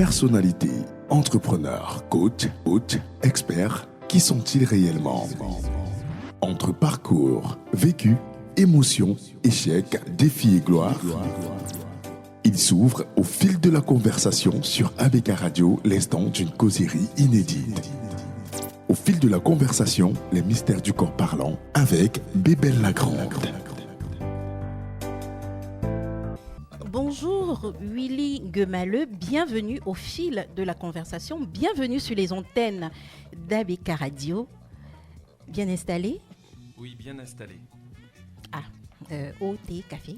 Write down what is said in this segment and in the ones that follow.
personnalités, entrepreneurs, coachs, experts, qui sont-ils réellement? Entre parcours, vécu, émotions, échecs, défis et gloire, il s'ouvre au fil de la conversation sur ABK Radio, l'instant d'une causerie inédite. Au fil de la conversation, les mystères du corps parlant avec Bébel Lagrande. Bonjour Willy Gemaleux, bienvenue au fil de la conversation, bienvenue sur les antennes d'ABK Radio. Bien installé? Oui, bien installé. Eau, thé, café?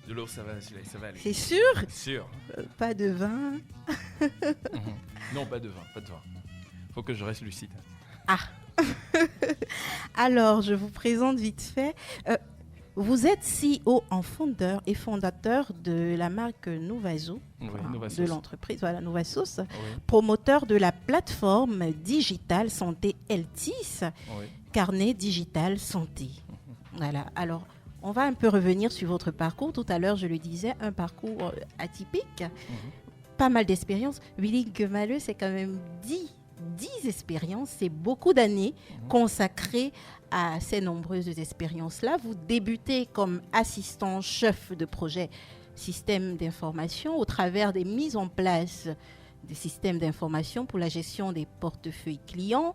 De l'eau, ça va aller. C'est sûr? Sûr. Pas de vin? Non, pas de vin. Faut que je reste lucide. Alors, je vous présente vite fait. Vous êtes CEO en fondeur et fondateur de la marque Novazo, de l'entreprise Novasauce, promoteur de la plateforme digitale santé Eltis, Carnet Digital Santé. Voilà. Alors, on va un peu revenir sur votre parcours. Tout à l'heure, je le disais, un parcours atypique, pas mal d'expériences. Willy Gemaleux, c'est quand même 10 expériences, c'est beaucoup d'années consacrées à ces nombreuses expériences-là. Vous débutez comme assistant chef de projet système d'information au travers des mises en place des systèmes d'information pour la gestion des portefeuilles clients,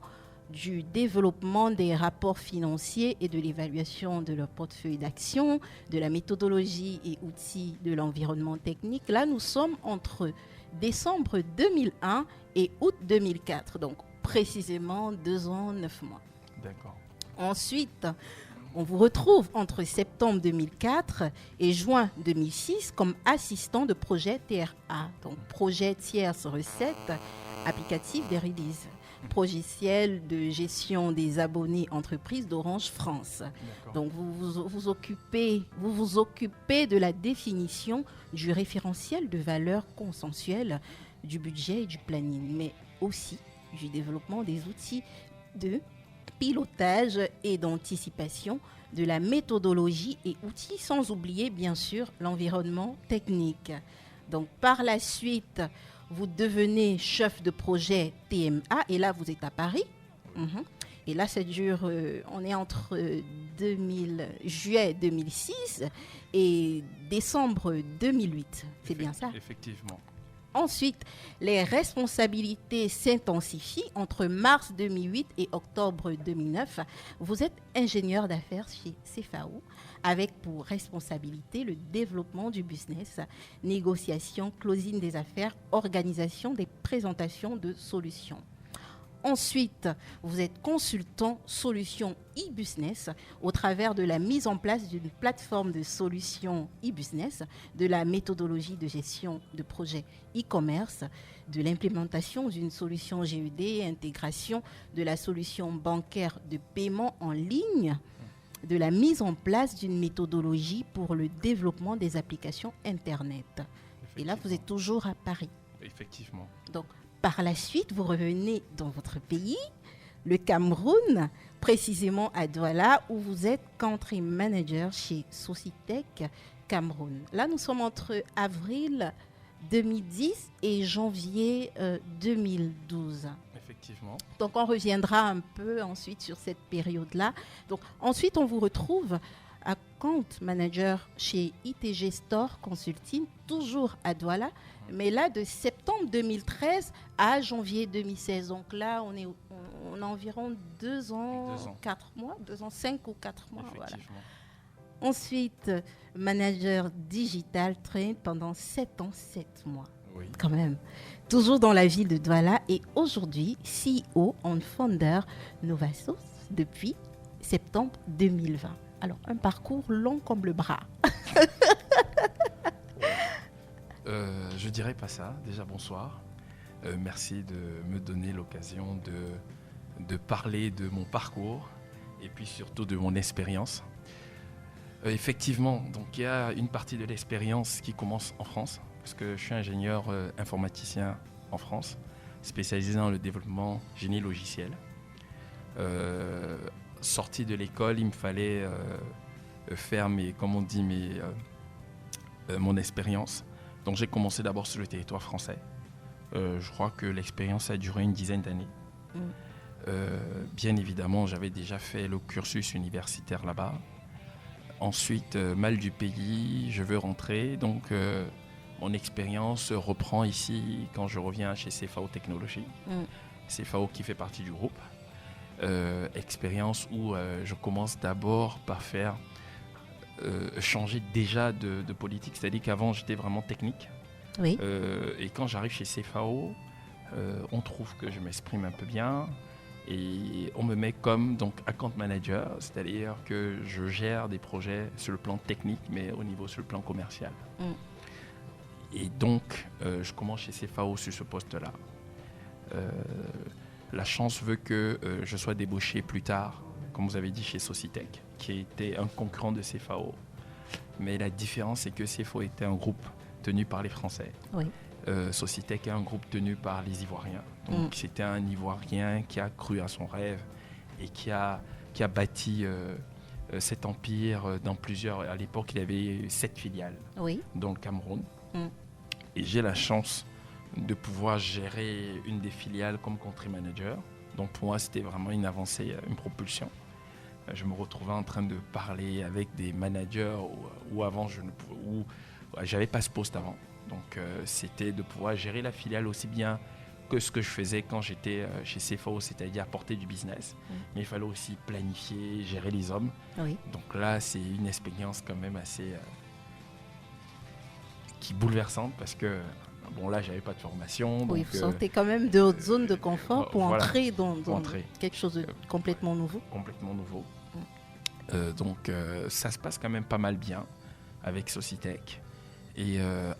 du développement des rapports financiers et de l'évaluation de leur portefeuille d'action, de la méthodologie et outils de l'environnement technique. Là, nous sommes entre décembre 2001 et août 2004, donc précisément 2 ans, 9 mois. D'accord. Ensuite, on vous retrouve entre septembre 2004 et juin 2006 comme assistant de projet TRA, donc projet tierce recette applicative des releases, logiciel de gestion des abonnés entreprises d'Orange France. D'accord. Donc vous vous occupez de la définition du référentiel de valeur consensuelle, du budget et du planning, mais aussi du développement des outils de pilotage et d'anticipation, de la méthodologie et outils, sans oublier bien sûr l'environnement technique. Donc par la suite, vous devenez chef de projet TMA et là vous êtes à Paris. Et là ça dure, on est entre juillet 2006 et décembre 2008. C'est bien ça? Effectivement. Ensuite, les responsabilités s'intensifient entre mars 2008 et octobre 2009. Vous êtes ingénieur d'affaires chez CFAO avec pour responsabilité le développement du business, négociation, closing des affaires, organisation des présentations de solutions. Ensuite, vous êtes consultant solutions e-business au travers de la mise en place d'une plateforme de solutions e-business, de la méthodologie de gestion de projets e-commerce, de l'implémentation d'une solution GED, intégration de la solution bancaire de paiement en ligne, de la mise en place d'une méthodologie pour le développement des applications Internet. Et là, vous êtes toujours à Paris. Effectivement. Donc, par la suite, vous revenez dans votre pays, le Cameroun, précisément à Douala, où vous êtes country manager chez Socitech Cameroun. Là, nous sommes entre avril 2010 et janvier 2012. Effectivement. Donc, on reviendra un peu ensuite sur cette période-là. Donc, ensuite, on vous retrouve à Account Manager chez ITG Store Consulting, toujours à Douala, mais là de septembre 2013 à janvier 2016. Donc là, on a environ 2 ans, 4 mois, 2 ans, 5 ou 4 mois. Voilà. Ensuite, Manager Digital Train pendant 7 ans, 7 mois. Oui. Quand même. Toujours dans la ville de Douala et aujourd'hui, CEO and founder Novasauce depuis septembre 2020. Alors, un parcours long comme le bras. Je dirais pas ça. Déjà, bonsoir. Merci de me donner l'occasion de parler de mon parcours et puis surtout de mon expérience. Effectivement, donc il y a une partie de l'expérience qui commence en France, parce que je suis ingénieur informaticien en France, spécialisé dans le développement génie logiciel. Sorti de l'école, il me fallait faire mon expérience Donc j'ai commencé d'abord sur le territoire français. Je crois que l'expérience a duré une dizaine d'années. Bien évidemment, j'avais déjà fait le cursus universitaire là-bas. Ensuite, mal du pays, je veux rentrer. Donc mon expérience reprend ici quand je reviens chez CFAO Technologies. CFAO qui fait partie du groupe. Expérience où je commence d'abord par faire changer déjà de politique, c'est-à-dire qu'avant j'étais vraiment technique. Oui. Et quand j'arrive chez CFAO, on trouve que je m'exprime un peu bien et on me met comme donc account manager, c'est-à-dire que je gère des projets sur le plan technique mais au niveau sur le plan commercial. Et donc je commence chez CFAO sur ce poste-là. La chance veut que je sois débauché plus tard, comme vous avez dit, chez Socitech, qui était un concurrent de CFAO. Mais la différence, c'est que CFAO était un groupe tenu par les Français. Oui. Socitech est un groupe tenu par les Ivoiriens. Donc c'était un Ivoirien qui a cru à son rêve et qui a bâti cet empire dans plusieurs... À l'époque, il y avait 7 filiales dans le Cameroun. Et j'ai la chance de pouvoir gérer une des filiales comme country manager. Donc pour moi, c'était vraiment une avancée, une propulsion. Je me retrouvais en train de parler avec des managers où avant je n'avais pas ce poste avant. Donc c'était de pouvoir gérer la filiale aussi bien que ce que je faisais quand j'étais chez CFAO, c'est-à-dire apporter du business. Mais il fallait aussi planifier, gérer les hommes. Oui. Donc là, c'est une expérience quand même assez qui bouleversante parce que bon, là, j'avais pas de formation. Oui, vous sortez quand même de votre zone de confort pour entrer dans quelque chose de complètement nouveau. Complètement nouveau. Donc, ça se passe quand même pas mal bien avec Socitech. Et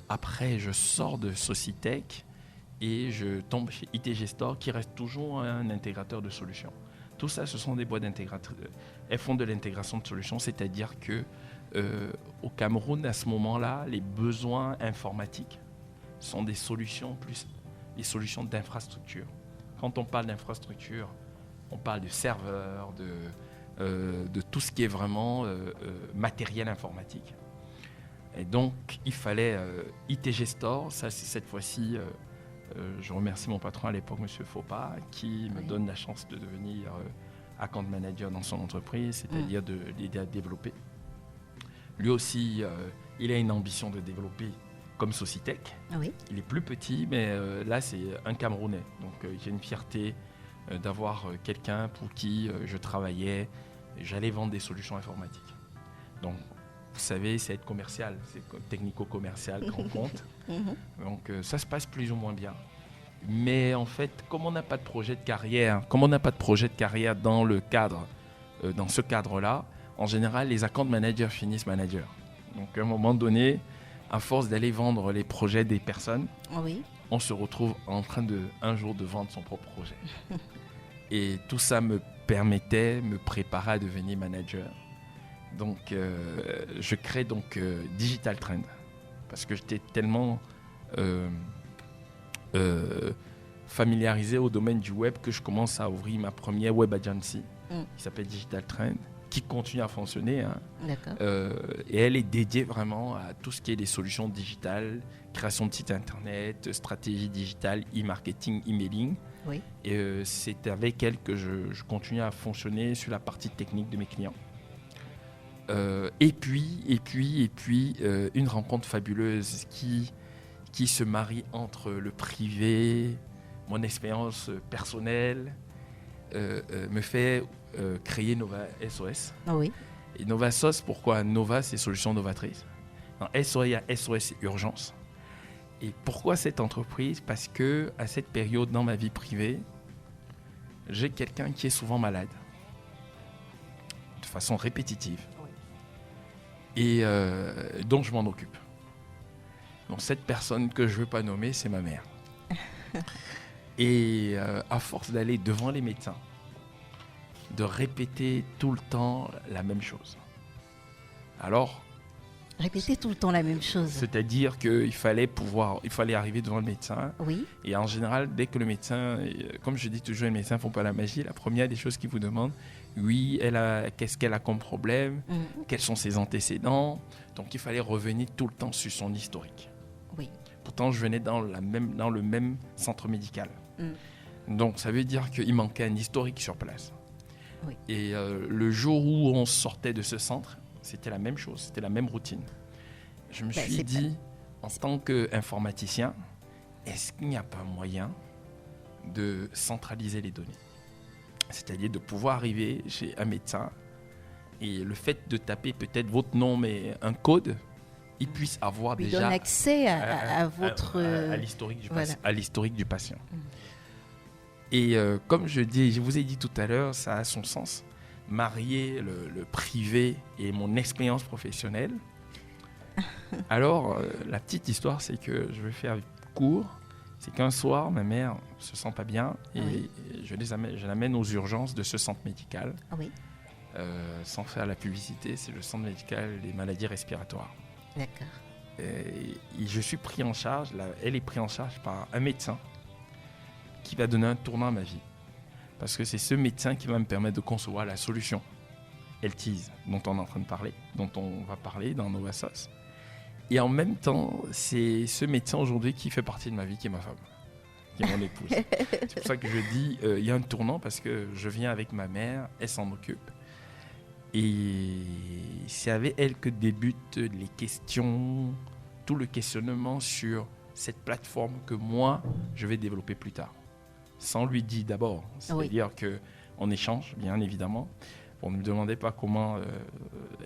après, je sors de Socitech et je tombe chez ITG Store, qui reste toujours un intégrateur de solutions. Tout ça, ce sont des boîtes d'intégrateurs. Elles font de l'intégration de solutions, c'est-à-dire que au Cameroun, à ce moment-là, les besoins informatiques sont des solutions plus des solutions d'infrastructure. Quand on parle d'infrastructure, on parle de serveurs, de tout ce qui est vraiment matériel informatique. Et donc, il fallait ITG Store. Ça, c'est cette fois-ci, je remercie mon patron à l'époque, M. Fopa, qui me donne la chance de devenir account manager dans son entreprise, c'est-à-dire de l'aider à développer. Lui aussi, il a une ambition de développer comme Socitech. Oui. Il est plus petit, mais là, c'est un Camerounais. Donc, j'ai une fierté d'avoir quelqu'un pour qui je travaillais. J'allais vendre des solutions informatiques. Donc, vous savez, c'est être commercial, c'est technico-commercial qu'on compte. Donc, ça se passe plus ou moins bien. Mais en fait, comme on n'a pas de projet de carrière, dans ce cadre-là, en général, les account managers finissent managers. Donc, à un moment donné, à force d'aller vendre les projets des personnes, on se retrouve en train un jour de vendre son propre projet. Et tout ça me préparait à devenir manager. Donc, je crée donc Digital Trend parce que j'étais tellement familiarisé au domaine du web que je commence à ouvrir ma première web agency qui s'appelle Digital Trend, qui continue à fonctionner. D'accord. Et elle est dédiée vraiment à tout ce qui est des solutions digitales, création de sites internet, stratégie digitale, e-marketing, e-mailing. Oui. Et c'est avec elle que je continue à fonctionner sur la partie technique de mes clients. Et puis, une rencontre fabuleuse qui se marie entre le privé, mon expérience personnelle, me fait créer Nova SOS. Ah oui. Et Nova SOS, pourquoi Nova, c'est solution novatrice. Dans SOS, il y a SOS urgence. Et pourquoi cette entreprise ? Parce que à cette période dans ma vie privée, j'ai quelqu'un qui est souvent malade, de façon répétitive. Et dont je m'en occupe. Donc cette personne que je ne veux pas nommer, c'est ma mère. Et à force d'aller devant les médecins, de répéter tout le temps la même chose. Alors, répéter tout le temps la même chose. C'est-à-dire qu'il fallait arriver devant le médecin. Oui. Et en général, dès que le médecin, comme je dis toujours, les médecins ne font pas la magie, la première des choses qu'ils vous demandent, qu'est-ce qu'elle a comme problème, quels sont ses antécédents. Donc il fallait revenir tout le temps sur son historique. Oui. Pourtant, je venais dans le même centre médical. Donc, ça veut dire qu'il manquait un historique sur place. Oui. Et le jour où on sortait de ce centre, c'était la même chose, c'était la même routine. Je me suis dit, en tant qu'informaticien, est-ce qu'il n'y a pas moyen de centraliser les données ? C'est-à-dire de pouvoir arriver chez un médecin et le fait de taper peut-être votre nom, mais un code, il puisse avoir lui déjà donne accès à votre... à l'historique du patient. Et comme je vous ai dit tout à l'heure, ça a son sens. Marier le privé et mon expérience professionnelle. Alors, la petite histoire, c'est que je vais faire court. C'est qu'un soir, ma mère ne se sent pas bien et je l'amène aux urgences de ce centre médical. Oui. Sans faire la publicité, c'est le centre médical des maladies respiratoires. D'accord. Et je suis pris en charge, elle est prise en charge par un médecin qui va donner un tournant à ma vie. Parce que c'est ce médecin qui va me permettre de concevoir la solution Healthies dont on est en train de parler, dont on va parler dans Novasos. Et en même temps, c'est ce médecin aujourd'hui qui fait partie de ma vie, qui est ma femme, qui est mon épouse. C'est pour ça que je dis, il y a un tournant parce que je viens avec ma mère, elle s'en occupe. Et c'est avec elle que débutent les questions, tout le questionnement sur cette plateforme que moi, je vais développer plus tard. Sans lui dire d'abord. C'est-à-dire qu'on échange, bien évidemment. Bon, ne me demandez pas comment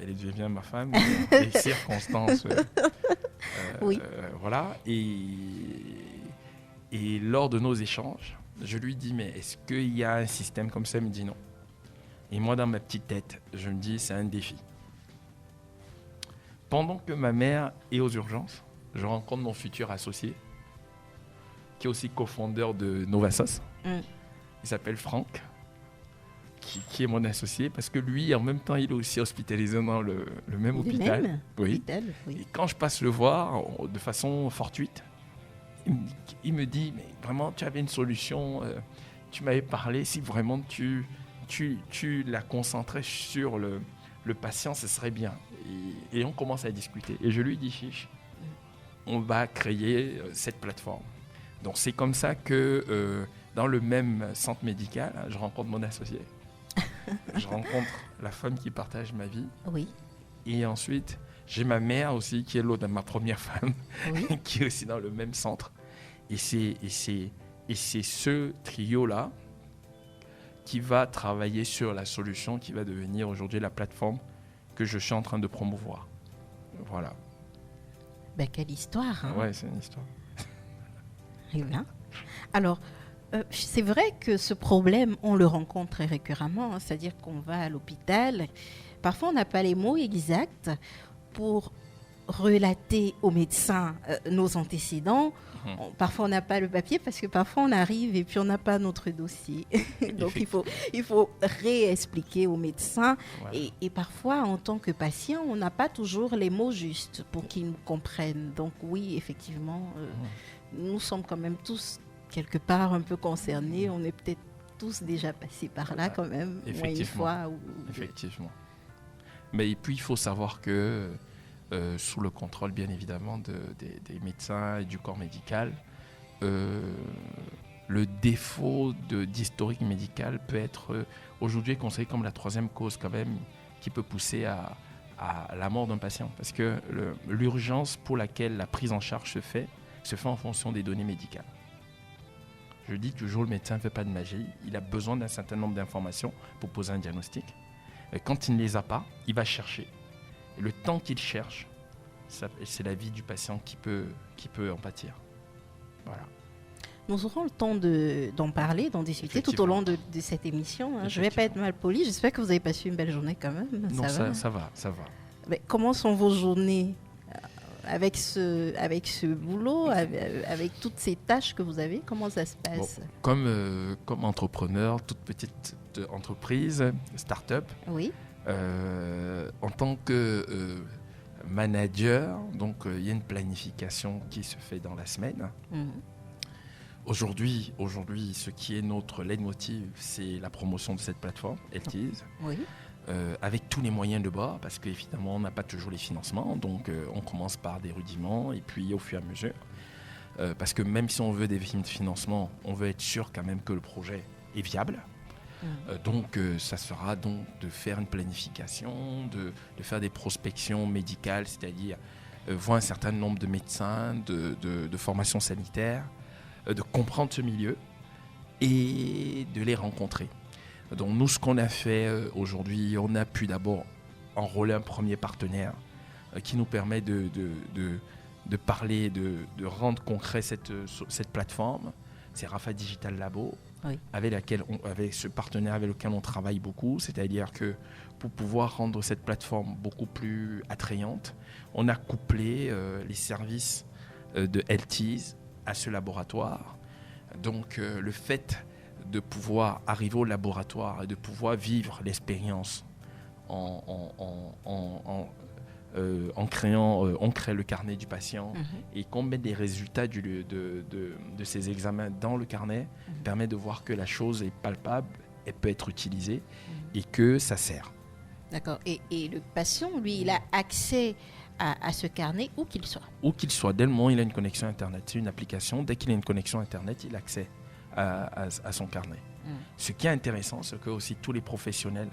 elle devient ma femme, les circonstances. Voilà. Et lors de nos échanges, je lui dis, mais est-ce qu'il y a un système comme ça ? Il me dit non. Et moi, dans ma petite tête, je me dis, c'est un défi. Pendant que ma mère est aux urgences, je rencontre mon futur associé, qui est aussi cofondeur de Novasos. Il s'appelle Franck, qui est mon associé, parce que lui, en même temps, il est aussi hospitalisé dans le même hôpital. Oui. Et quand je passe le voir, de façon fortuite, il me dit, mais vraiment, tu avais une solution, tu m'avais parlé, si vraiment tu la concentrais sur le patient, ce serait bien. Et on commence à discuter. Et je lui dis, chiche, on va créer cette plateforme. Donc c'est comme ça que dans le même centre médical, je rencontre mon associé. Je rencontre la femme qui partage ma vie. Oui. Et ensuite, j'ai ma mère aussi, qui est l'autre de ma première femme, qui est aussi dans le même centre. Et c'est ce trio-là qui va travailler sur la solution qui va devenir aujourd'hui la plateforme que je suis en train de promouvoir. Voilà. Ben, quelle histoire, hein? Ouais, c'est une histoire. Eh bien. Alors, c'est vrai que ce problème, on le rencontre très récurremment, hein, c'est-à-dire qu'on va à l'hôpital, parfois on n'a pas les mots exacts pour relater au médecin nos antécédents. Parfois on n'a pas le papier parce que parfois on arrive et puis on n'a pas notre dossier. Donc il faut réexpliquer au médecin et parfois en tant que patient on n'a pas toujours les mots justes pour qu'ils nous comprennent. Donc oui, effectivement, nous sommes quand même tous quelque part un peu concernés. On est peut-être tous déjà passés par là quand même, moins une fois. Effectivement. Mais et puis il faut savoir que sous le contrôle bien évidemment des médecins et du corps médical, le défaut d'historique médical peut être aujourd'hui considéré comme la troisième cause quand même qui peut pousser à la mort d'un patient. Parce que l'urgence pour laquelle la prise en charge se fait en fonction des données médicales. Je dis toujours, le médecin ne fait pas de magie, il a besoin d'un certain nombre d'informations pour poser un diagnostic. Et quand il ne les a pas, il va chercher. Et le temps qu'il cherche, c'est la vie du patient qui peut en pâtir. Voilà. Nous aurons le temps d'en parler, d'en discuter tout au long de cette émission. Hein. Je ne vais pas être mal poli, j'espère que vous avez passé une belle journée quand même. Non, ça va. Mais comment sont vos journées avec ce boulot, avec toutes ces tâches que vous avez? Comment ça se passe? Comme entrepreneur, toute petite entreprise, start-up, oui. En tant que manager, donc il y a une planification qui se fait dans la semaine. Aujourd'hui, ce qui est notre leitmotiv, c'est la promotion de cette plateforme, Healthies. Oui. avec tous les moyens de bord, parce qu'évidemment, on n'a pas toujours les financements. Donc, on commence par des rudiments et puis au fur et à mesure. Parce que même si on veut des financements, on veut être sûr quand même que le projet est viable. Donc, ça sera donc de faire une planification, de faire des prospections médicales, c'est-à-dire voir un certain nombre de médecins, de formations sanitaires, de comprendre ce milieu et de les rencontrer. Donc, nous, ce qu'on a fait aujourd'hui, on a pu d'abord enrôler un premier partenaire qui nous permet de parler, de rendre concret cette plateforme. C'est Rafa Digital Labo, oui, avec ce partenaire avec lequel on travaille beaucoup. C'est-à-dire que pour pouvoir rendre cette plateforme beaucoup plus attrayante, on a couplé les services de Healthies à ce laboratoire. Donc le fait de pouvoir arriver au laboratoire et de pouvoir vivre l'expérience on crée le carnet du patient et qu'on met des résultats de ces examens dans le carnet permet de voir que la chose est palpable, elle peut être utilisée et que ça sert. D'accord. Et le patient, lui, il a accès à ce carnet où qu'il soit. Où qu'il soit, dès le moment où il a une connexion Internet. C'est une application, dès qu'il a une connexion Internet, il a accès à son carnet. Ce qui est intéressant, c'est que aussi tous les professionnels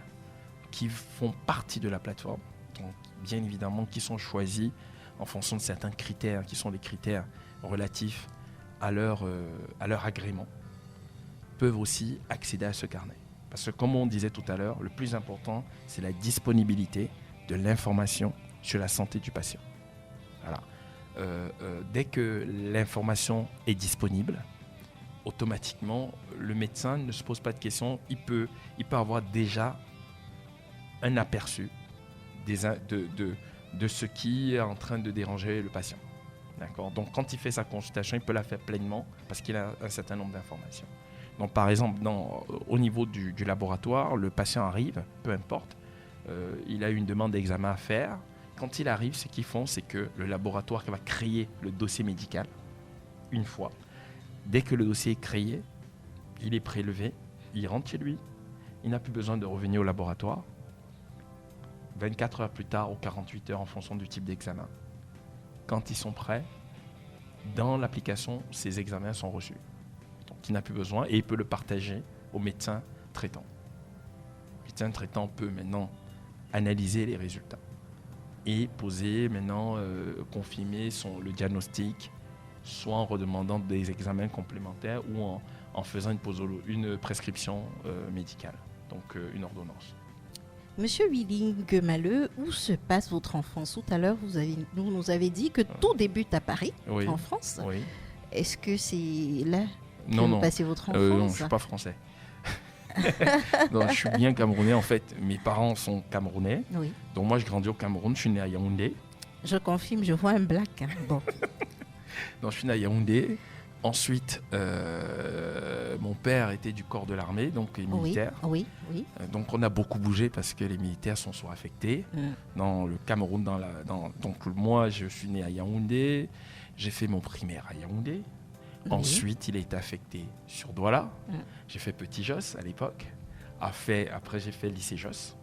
qui font partie de la plateforme, donc bien évidemment qui sont choisis en fonction de certains critères, qui sont les critères relatifs à leur agrément, peuvent aussi accéder à ce carnet. Parce que comme on disait tout à l'heure, le plus important, c'est la disponibilité de l'information sur la santé du patient. Voilà. Dès que l'information est disponible, automatiquement, le médecin ne se pose pas de questions. Il peut avoir déjà un aperçu de ce qui est en train de déranger le patient. D'accord ? Donc, quand il fait sa consultation, il peut la faire pleinement parce qu'il a un certain nombre d'informations. Donc, par exemple, au niveau du laboratoire, le patient arrive, peu importe, il a une demande d'examen à faire. Quand il arrive, ce qu'ils font, c'est que le laboratoire va créer le dossier médical une fois. Dès que le dossier est créé, il est prélevé, il rentre chez lui, il n'a plus besoin de revenir au laboratoire. 24 heures plus tard ou 48 heures en fonction du type d'examen. Quand ils sont prêts, dans l'application, ces examens sont reçus. Donc il n'a plus besoin et il peut le partager au médecin traitant. Le médecin traitant peut maintenant analyser les résultats et poser maintenant, confirmer le diagnostic, soit en redemandant des examens complémentaires ou en faisant une prescription médicale, donc une ordonnance. Monsieur Willing Maleux, où se passe votre enfance ? Tout à l'heure, vous nous avez dit que tout débute à Paris, oui, en France. Oui. Est-ce que c'est là que vous passez votre enfance ? Non, je ne suis pas français. Non, je suis bien camerounais. En fait, mes parents sont camerounais. Oui. Donc moi, je grandis au Cameroun. Je suis né à Yaoundé. Je confirme, je vois un black. Hein. Bon. Donc, je suis né à Yaoundé. Ensuite, mon père était du corps de l'armée, donc militaire. Oui, oui. Donc, on a beaucoup bougé parce que les militaires sont affectés dans le Cameroun. Donc, moi, je suis né à Yaoundé. J'ai fait mon primaire à Yaoundé. Oui. Ensuite, il a été affecté sur Douala. J'ai fait Petit Jos à l'époque. Après, j'ai fait lycée Jos.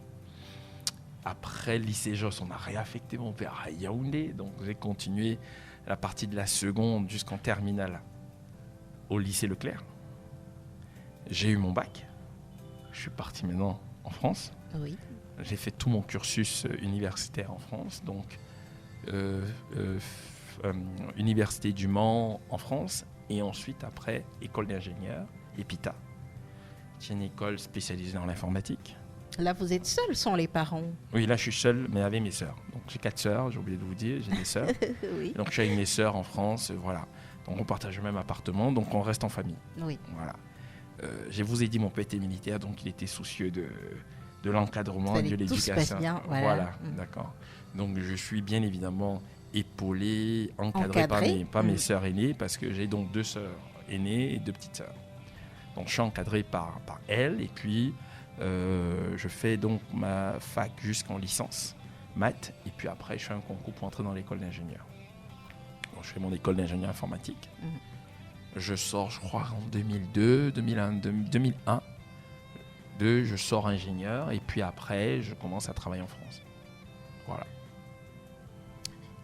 Après lycée Jos, on a réaffecté mon père à Yaoundé. Donc, j'ai continué la partie de la seconde jusqu'en terminale au lycée Leclerc. J'ai eu mon bac. Je suis parti maintenant en France. Oui. J'ai fait tout mon cursus universitaire en France. Donc, Université du Mans en France. Et ensuite, après, école d'ingénieur, EPITA. C'est une école spécialisée dans l'informatique. Là, vous êtes seul sans les parents ? Oui, là, je suis seul, mais avec mes sœurs. Donc, j'ai 4 sœurs, j'ai oublié de vous dire, j'ai des sœurs. Oui. Donc, je suis avec mes sœurs en France, voilà. Donc, on partage le même appartement, donc on reste en famille. Oui. Voilà. Je vous ai dit, mon père était militaire, donc il était soucieux de l'encadrement et de l'éducation. Tout se passe bien, voilà. D'accord. Donc, je suis bien évidemment épaulé, encadré. par mes sœurs aînées, parce que j'ai donc 2 sœurs aînées et 2 petites sœurs. Donc, je suis encadré par elles, et puis je fais donc ma fac jusqu'en licence, maths, et puis après, je fais un concours pour entrer dans l'école d'ingénieur. Donc, je fais mon école d'ingénieur informatique. Je sors, je crois, en 2002, 2001. je sors ingénieur et puis après, je commence à travailler en France. Voilà.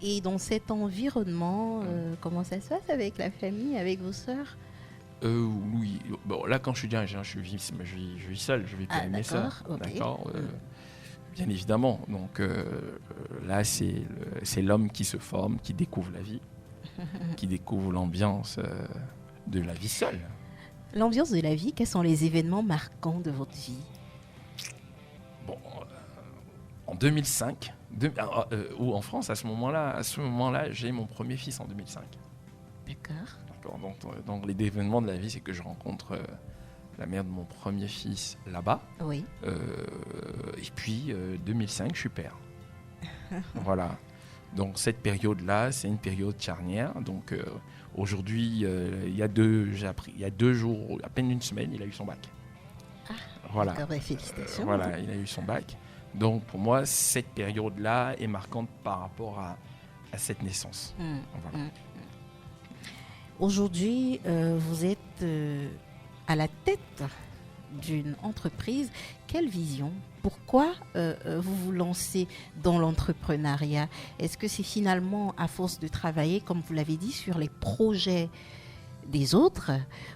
Et dans cet environnement, comment ça se passe avec la famille, avec vos sœurs? Oui. Bon, là, quand je suis ingénieur, je vis seul, je ne vis pas avec mes sœurs. Okay. D'accord. Bien évidemment. Donc là, c'est l'homme qui se forme, qui découvre la vie, qui découvre l'ambiance de la vie seule. L'ambiance de la vie, quels sont les événements marquants de votre vie? Bon, en 2005, ou en France, à ce moment-là, j'ai mon premier fils en 2005. D'accord. Donc les événements de la vie, c'est que je rencontre la mère de mon premier fils là-bas. Oui. Et puis, 2005, je suis père. Voilà. Donc cette période-là, c'est une période charnière. Donc aujourd'hui, il y a 2 jours, à peine une semaine, il a eu son bac. Voilà. Félicitations. Voilà, il a eu son bac. Donc pour moi, cette période-là est marquante par rapport à cette naissance. Voilà. Aujourd'hui, vous êtes à la tête d'une entreprise. Quelle vision? Pourquoi vous vous lancez dans l'entrepreneuriat? Est-ce que c'est finalement à force de travailler, comme vous l'avez dit, sur les projets des autres,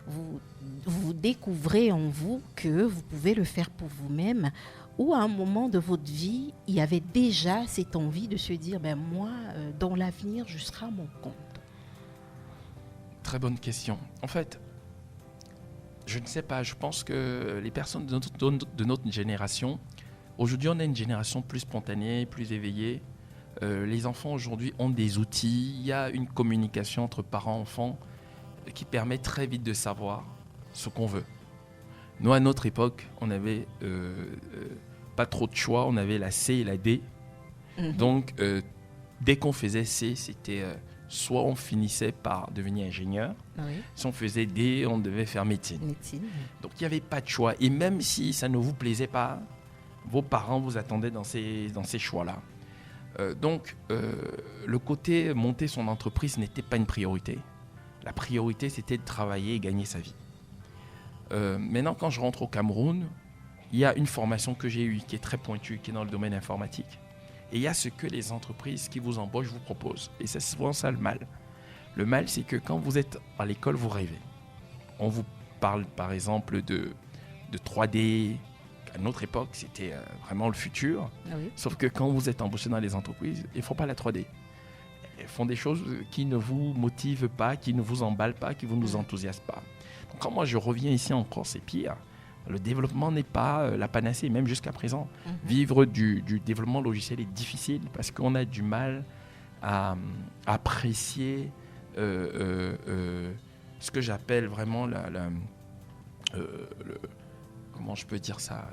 vous découvrez en vous que vous pouvez le faire pour vous-même, ou à un moment de votre vie, il y avait déjà cette envie de se dire, moi, dans l'avenir, je serai à mon compte? Très bonne question. En fait, je ne sais pas, je pense que les personnes de notre génération, aujourd'hui on a une génération plus spontanée, plus éveillée. Les enfants aujourd'hui ont des outils, il y a une communication entre parents et enfants qui permet très vite de savoir ce qu'on veut. Nous, à notre époque, on n'avait pas trop de choix, on avait la C et la D. Donc, dès qu'on faisait C, c'était... soit on finissait par devenir ingénieur, si on faisait D, on devait faire médecine. Donc il n'y avait pas de choix. Et même si ça ne vous plaisait pas, vos parents vous attendaient dans ces choix-là. Donc le côté monter son entreprise n'était pas une priorité. La priorité, c'était de travailler et gagner sa vie. Maintenant, quand je rentre au Cameroun, il y a une formation que j'ai eue qui est très pointue, qui est dans le domaine informatique. Et il y a ce que les entreprises qui vous embauchent vous proposent. Et c'est souvent ça le mal. Le mal, c'est que quand vous êtes à l'école, vous rêvez. On vous parle par exemple de 3D. À notre époque, c'était vraiment le futur. Sauf que quand vous êtes embauché dans les entreprises, ils ne font pas la 3D. Ils font des choses qui ne vous motivent pas, qui ne vous emballent pas, qui ne vous enthousiasment pas. Donc quand moi je reviens ici encore, c'est pire. Le développement n'est pas la panacée, même jusqu'à présent. Vivre du développement logiciel est difficile parce qu'on a du mal à apprécier ce que j'appelle vraiment comment je peux dire ça,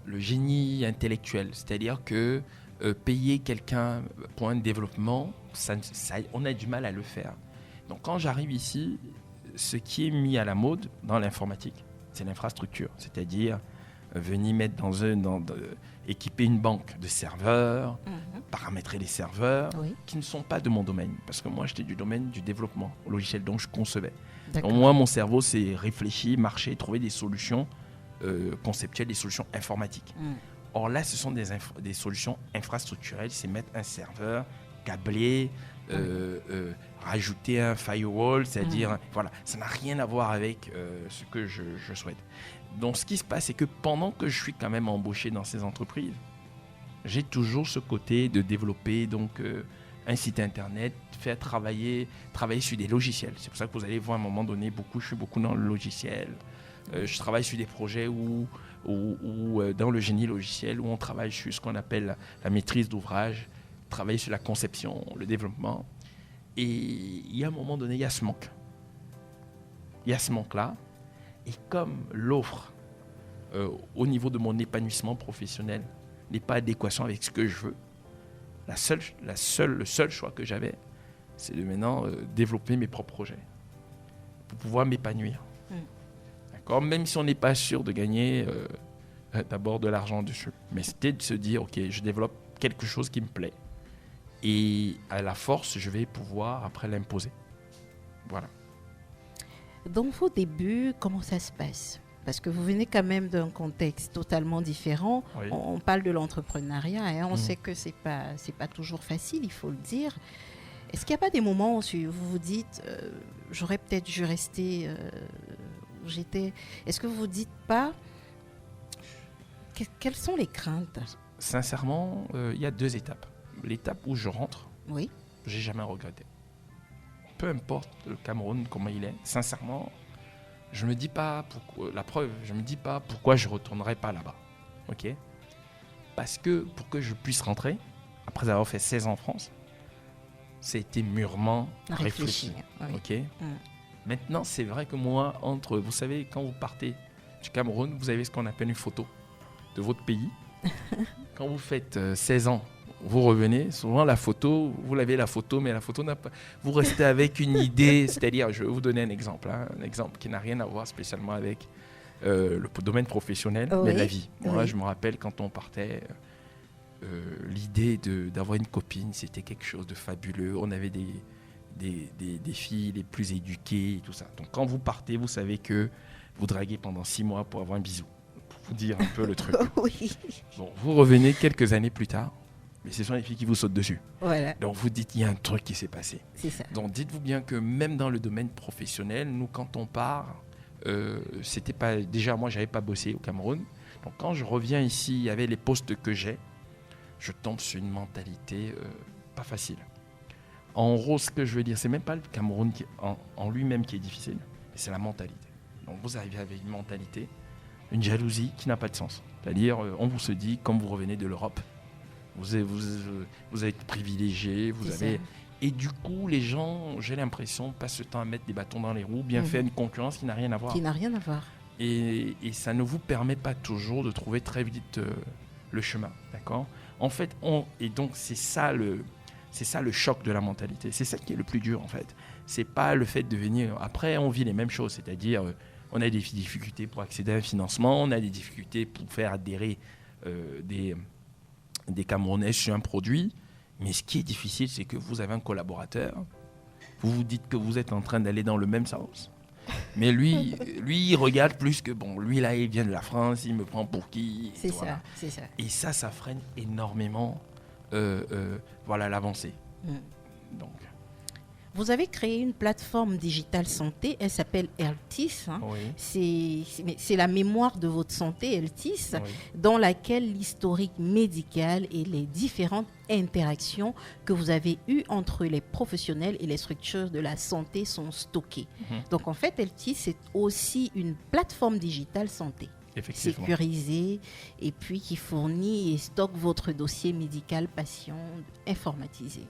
le génie intellectuel. C'est-à-dire que payer quelqu'un pour un développement, on a du mal à le faire. Donc quand j'arrive ici, ce qui est mis à la mode dans l'informatique, c'est l'infrastructure, c'est-à-dire venir mettre équiper une banque de serveurs, paramétrer les serveurs qui ne sont pas de mon domaine. Parce que moi, j'étais du domaine du développement logiciel, donc je concevais. Donc moi, mon cerveau, c'est réfléchir, marcher, trouver des solutions conceptuelles, des solutions informatiques. Or là, ce sont des solutions infrastructurelles, c'est mettre un serveur, câbler, rajouter un firewall, c'est-à-dire, voilà, ça n'a rien à voir avec ce que je souhaite. Donc, ce qui se passe, c'est que pendant que je suis quand même embauché dans ces entreprises, j'ai toujours ce côté de développer donc, un site internet, faire travailler sur des logiciels. C'est pour ça que vous allez voir à un moment donné, je suis beaucoup dans le logiciel. Je travaille sur des projets où dans le génie logiciel, où on travaille sur ce qu'on appelle la maîtrise d'ouvrage, travailler sur la conception, le développement. Et il y a un moment donné, il y a ce manque. Il y a ce manque-là. Et comme l'offre, au niveau de mon épanouissement professionnel, n'est pas adéquation avec ce que je veux, le seul choix que j'avais, c'est de maintenant développer mes propres projets pour pouvoir m'épanouir. D'accord ? Même si on n'est pas sûr de gagner d'abord de l'argent dessus. Mais c'était de se dire, ok, je développe quelque chose qui me plaît. Et à la force, je vais pouvoir après l'imposer. Voilà. Dans vos débuts, comment ça se passe ? parce que vous venez quand même d'un contexte totalement différent. Oui. On parle de l'entrepreneuriat, hein. On sait que c'est pas toujours facile, il faut le dire. Est-ce qu'il n'y a pas des moments où vous vous dites, j'aurais peut-être dû rester où j'étais? Est-ce que vous vous dites pas, quelles sont les craintes? Sincèrement, il y a 2 étapes. L'étape où je rentre, Oui. j'ai jamais regretté. Peu importe le Cameroun, comment il est, sincèrement, je me dis pas pourquoi, la preuve, je me dis pas pourquoi je retournerai pas là-bas. Ok? Parce que pour que je puisse rentrer, après avoir fait 16 ans en France, ça a été mûrement réfléchi. Oui. Ok? Maintenant, c'est vrai que moi, vous savez, quand vous partez du Cameroun, vous avez ce qu'on appelle une photo de votre pays. Quand vous faites 16 ans, vous revenez, souvent la photo, vous l'avez la photo, mais la photo n'a pas... Vous restez avec une idée, c'est-à-dire, je vais vous donner un exemple qui n'a rien à voir spécialement avec le domaine professionnel, mais la vie. Moi, je me rappelle quand on partait, l'idée d'avoir une copine, c'était quelque chose de fabuleux. On avait des filles les plus éduquées et tout ça. Donc quand vous partez, vous savez que vous draguez pendant 6 mois pour avoir un bisou. Pour vous dire un peu le truc. Oui. Bon, vous revenez quelques années plus tard, mais ce sont les filles qui vous sautent dessus. Voilà. Donc vous dites, il y a un truc qui s'est passé. C'est ça. Donc dites-vous bien que même dans le domaine professionnel, nous quand on part, c'était pas... Déjà moi, j'avais pas bossé au Cameroun. Donc quand je reviens ici, il y avait les postes que j'ai, je tombe sur une mentalité pas facile. En gros, ce que je veux dire, c'est même pas le Cameroun en lui-même qui est difficile, mais c'est la mentalité. Donc vous arrivez avec une mentalité, une jalousie qui n'a pas de sens. C'est-à-dire, on vous se dit, comme vous revenez de l'Europe, vous êtes privilégié, vous avez... Ça. Et du coup, les gens, j'ai l'impression, passent le temps à mettre des bâtons dans les roues, bien faire une concurrence qui n'a rien à voir. Qui n'a rien à voir. Et ça ne vous permet pas toujours de trouver très vite le chemin, d'accord ? En fait, et donc c'est ça le choc de la mentalité. C'est ça qui est le plus dur, en fait. C'est pas le fait de venir... Après, on vit les mêmes choses, c'est-à-dire... on a des difficultés pour accéder à un financement, on a des difficultés pour faire adhérer des Camerounais sur un produit. Mais ce qui est difficile, c'est que vous avez un collaborateur, vous vous dites que vous êtes en train d'aller dans le même sens. Mais lui, il regarde plus que, bon, lui là, il vient de la France, il me prend pour qui. C'est ça, c'est ça. Et ça freine énormément l'avancée. Donc... Vous avez créé une plateforme digitale santé, elle s'appelle Healthis. Oui. C'est la mémoire de votre santé, Healthis, oui, dans laquelle l'historique médical et les différentes interactions que vous avez eues entre les professionnels et les structures de la santé sont stockées. Donc en fait, Healthis, c'est aussi une plateforme digitale santé. Sécurisée et puis qui fournit et stocke votre dossier médical patient informatisé.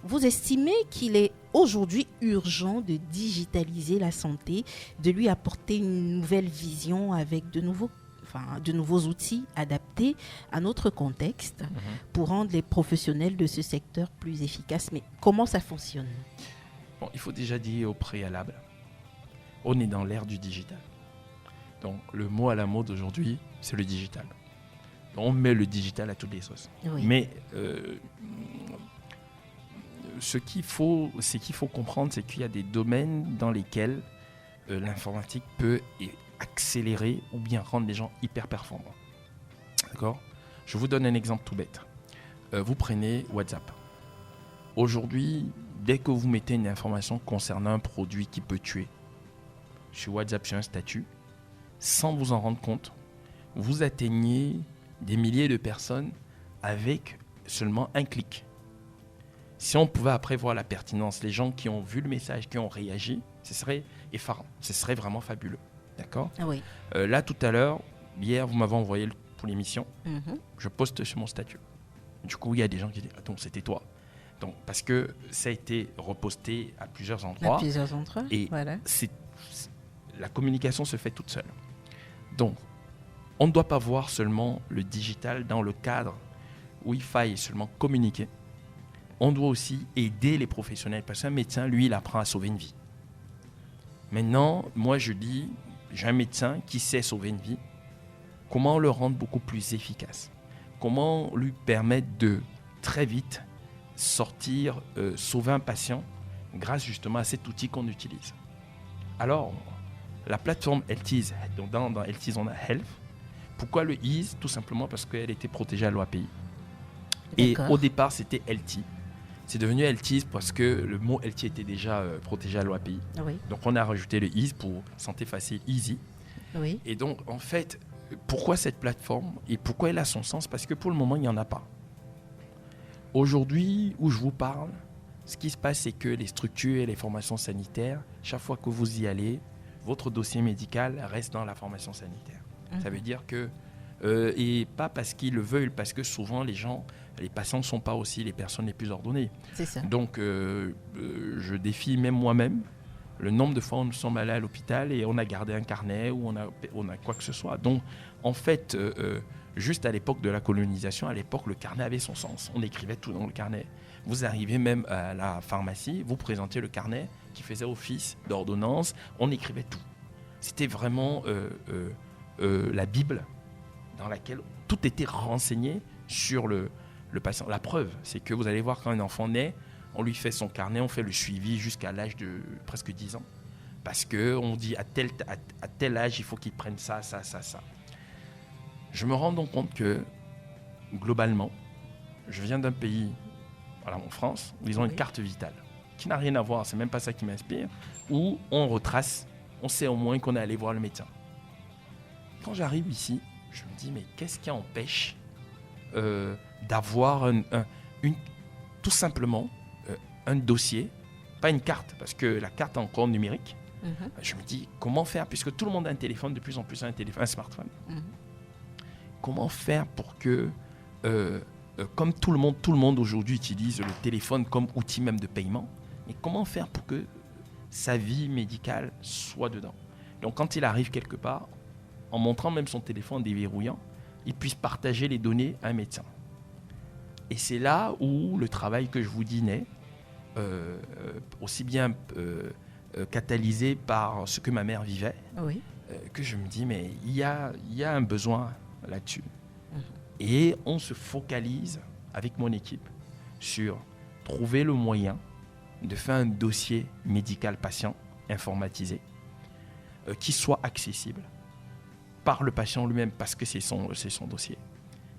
Vous estimez qu'il est aujourd'hui urgent de digitaliser la santé, de lui apporter une nouvelle vision avec de nouveaux outils adaptés à notre contexte pour rendre les professionnels de ce secteur plus efficaces. Mais comment ça fonctionne ? Bon, il faut déjà dire au préalable, on est dans l'ère du digital. Donc le mot à la mode aujourd'hui, c'est le digital. Donc, on met le digital à toutes les sauces. Oui. Mais... ce qu'il faut comprendre, c'est qu'il y a des domaines dans lesquels l'informatique peut accélérer ou bien rendre les gens hyper performants. D'accord ? Je vous donne un exemple tout bête. Vous prenez WhatsApp. Aujourd'hui, dès que vous mettez une information concernant un produit qui peut tuer sur WhatsApp, sur un statut, sans vous en rendre compte, vous atteignez des milliers de personnes avec seulement un clic. Si on pouvait après voir la pertinence, les gens qui ont vu le message, qui ont réagi, ce serait effarant, ce serait vraiment fabuleux. D'accord ? Oui. Là, tout à l'heure, hier, vous m'avez envoyé pour l'émission, je poste sur mon statut. Du coup, il y a des gens qui disent « Attends, c'était toi ». Donc, parce que ça a été reposté à plusieurs endroits. Et voilà. La communication se fait toute seule. Donc, on ne doit pas voir seulement le digital dans le cadre où il faille seulement communiquer. On doit aussi aider les professionnels parce qu'un médecin, lui, il apprend à sauver une vie. Maintenant, moi, je dis, j'ai un médecin qui sait sauver une vie. Comment le rendre beaucoup plus efficace ? Comment lui permettre de très vite sortir, sauver un patient grâce justement à cet outil qu'on utilise ? Alors, la plateforme Healthies, donc dans Healthies, on a Health. Pourquoi le Ease? Tout simplement parce qu'elle était protégée à loi API. Et au départ, c'était Healthy. C'est devenu Healthies parce que le mot Healthy était déjà protégé à loi API. Oui. Donc, on a rajouté le Ease pour santé facile, Easy. Oui. Et donc, en fait, pourquoi cette plateforme et pourquoi elle a son sens? Parce que pour le moment, il n'y en a pas. Aujourd'hui, où je vous parle, ce qui se passe, c'est que les structures et les formations sanitaires, chaque fois que vous y allez, votre dossier médical reste dans la formation sanitaire. Ça veut dire que, et pas parce qu'ils le veulent, parce que souvent les patients ne sont pas aussi les personnes les plus ordonnées. C'est ça. Donc, je défie même moi-même le nombre de fois où nous sommes allés à l'hôpital et on a gardé un carnet ou on a quoi que ce soit. Donc, en fait, juste à l'époque de la colonisation, à l'époque, le carnet avait son sens. On écrivait tout dans le carnet. Vous arrivez même à la pharmacie, vous présentez le carnet qui faisait office d'ordonnance, on écrivait tout. C'était vraiment la Bible dans laquelle tout était renseigné sur le patient. La preuve, c'est que vous allez voir quand un enfant naît, on lui fait son carnet, on fait le suivi jusqu'à l'âge de presque 10 ans. Parce qu'on dit à tel âge, il faut qu'il prenne ça. Je me rends donc compte que, globalement, je viens d'un pays, voilà, en France, où ils ont une carte vitale, qui n'a rien à voir, c'est même pas ça qui m'inspire, où on retrace, on sait au moins qu'on est allé voir le médecin. Quand j'arrive ici, je me dis, mais qu'est-ce qui empêche d'avoir tout simplement un dossier, pas une carte, parce que la carte est encore numérique. Je me dis, comment faire, puisque tout le monde a un téléphone, de plus en plus un smartphone. Comment faire pour que, comme tout le monde aujourd'hui utilise le téléphone comme outil même de paiement, mais comment faire pour que sa vie médicale soit dedans? Donc quand il arrive quelque part, en montrant même son téléphone déverrouillant, il puisse partager les données à un médecin. Et c'est là où le travail que je vous dis naît, aussi bien catalysé par ce que ma mère vivait, que je me dis, mais il y a un besoin là-dessus. Et on se focalise avec mon équipe sur trouver le moyen de faire un dossier médical patient informatisé qui soit accessible par le patient lui-même parce que c'est son dossier